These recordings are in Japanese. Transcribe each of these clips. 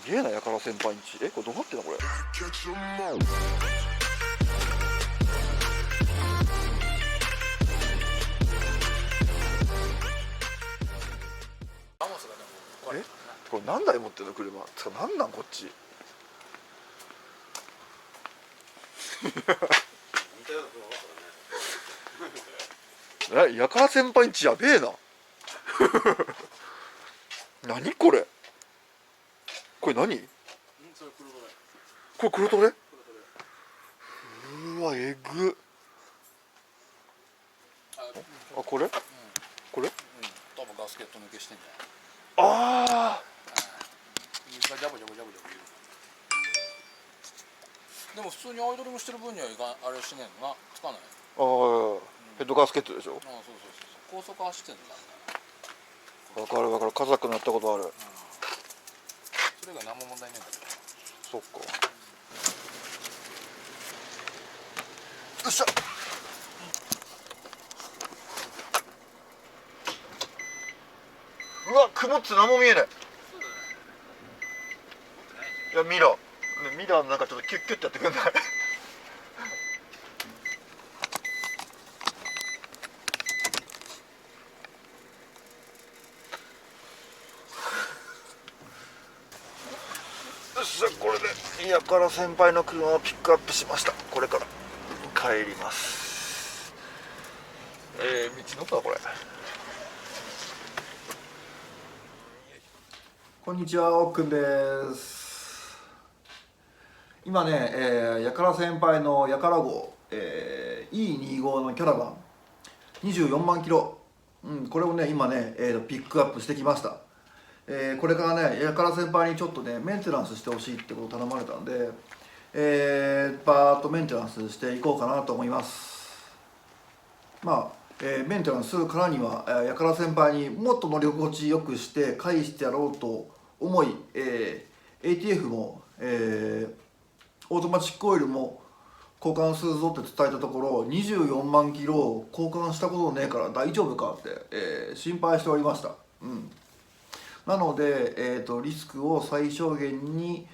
げえな、YAKARA先輩んち。これどうなってんのこれ。これ何台持ってんの車。つかなんなんこっち。YAKARA先輩んちやべえな。何これ。これ何？これ黒トレ？うわ、えぐ。あ、これ？これ？多分ガスケット抜けしてんじゃない？ああ。水がジャブジャブジャブジャブ言う。でも普通にアイドリングしてる分にはあれしねえのな、つかない。ああ、ヘッドガスケットでしょ。ああ、そうそうそう。高速走ってんだ。わかるわかる、カザック乗ったことある。それが何も問題ないんだけど。そっか。よっしゃ。うわ、曇って何も見えない。いや、ミラーなんかちょっとキュッキュッてやってくんない？よっしゃ、これでYAKARA先輩の車をピックアップしました。これから帰ります。道のかこれ。こんにちは、おっくんです。今ね、YAKARA先輩のYAKARA号、E25 のキャラバン24万キロ、これをね今ね、ピックアップしてきました。これからねYAKARA先輩にちょっとねメンテナンスしてほしいってことを頼まれたんで、バーッとメンテナンスしていこうかなと思います。まあ、メンテナンスするからにはYAKARA先輩にもっと乗り心地よくして返してやろうと思い、ATF も、オートマチックオイルも交換するぞって伝えたところ、24万キロ交換したことねえから大丈夫かって、心配しておりました。なので、リスクを最小限に、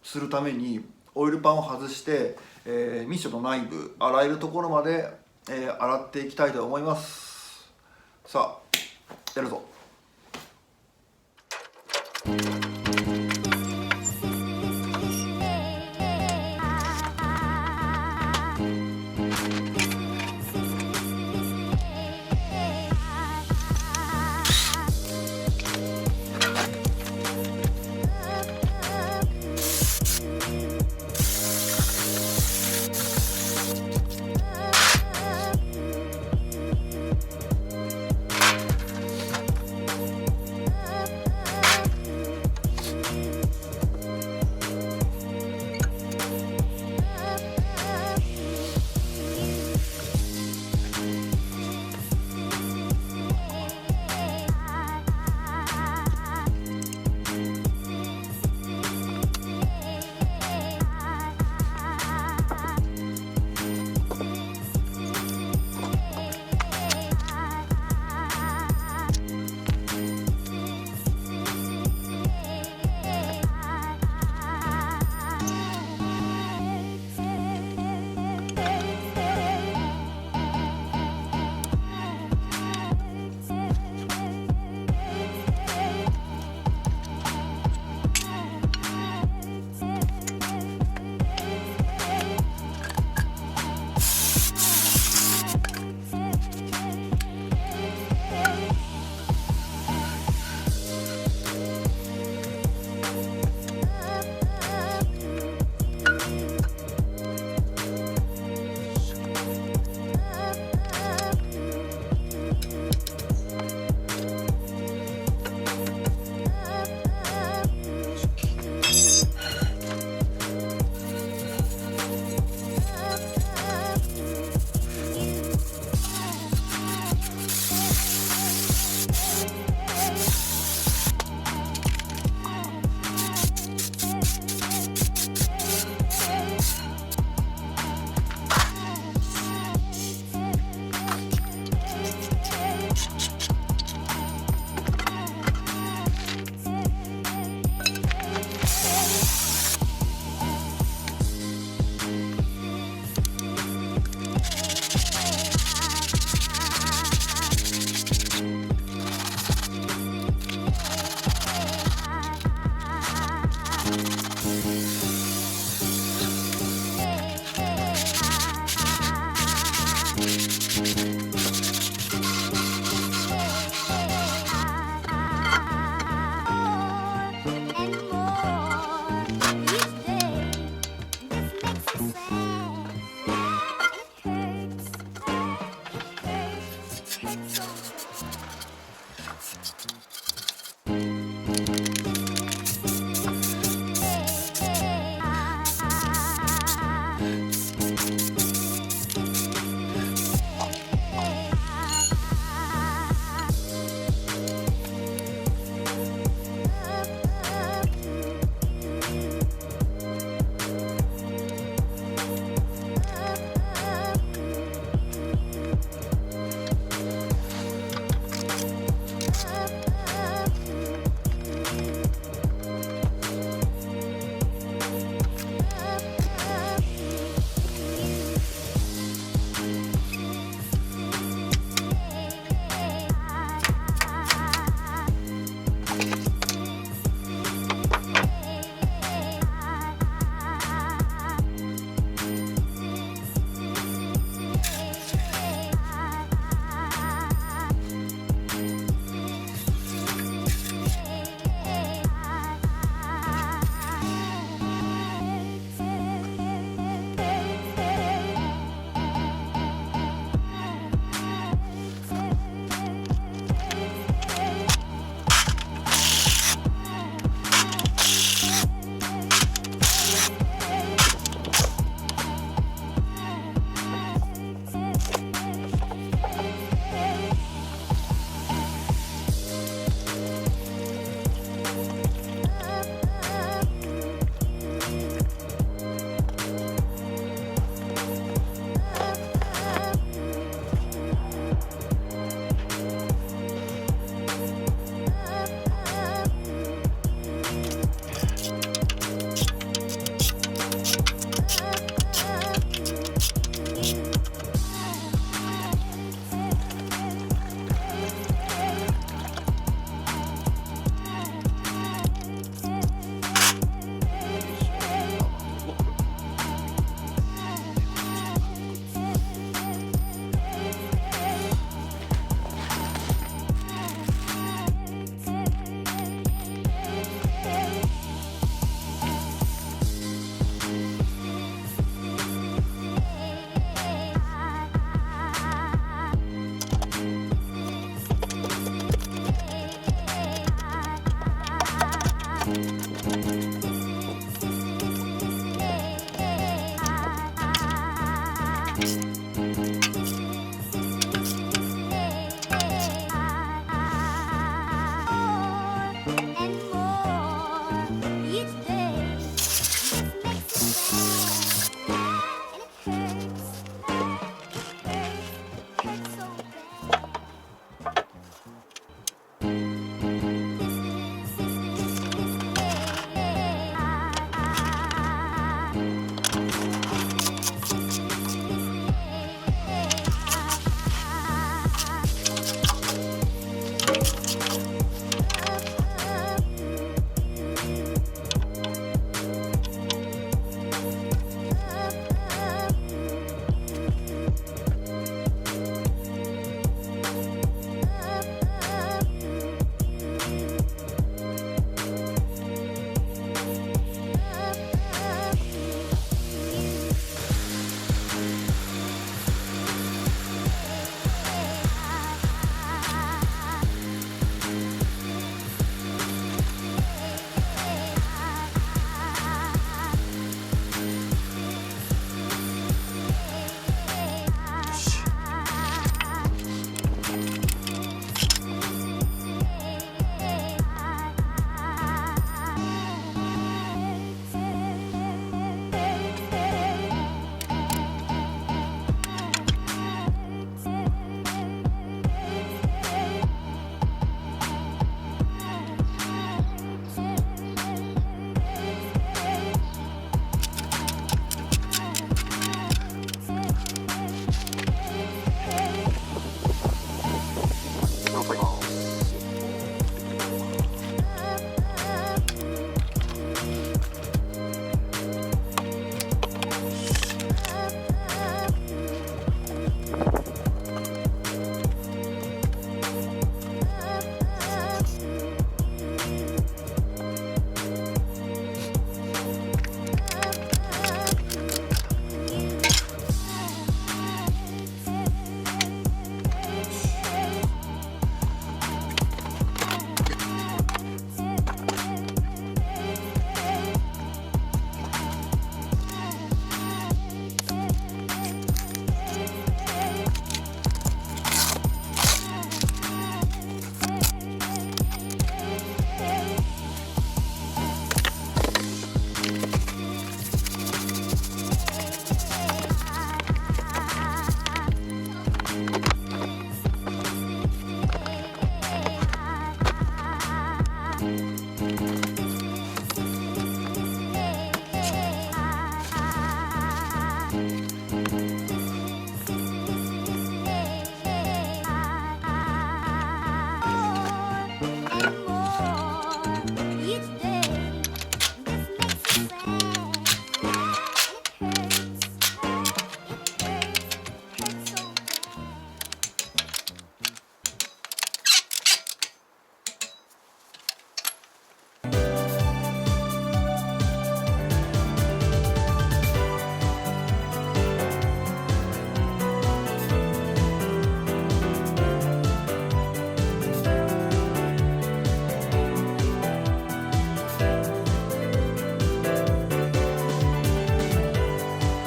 するためにオイルパンを外して、ミッションの内部洗えるところまで、洗っていきたいと思います。さあやるぞ。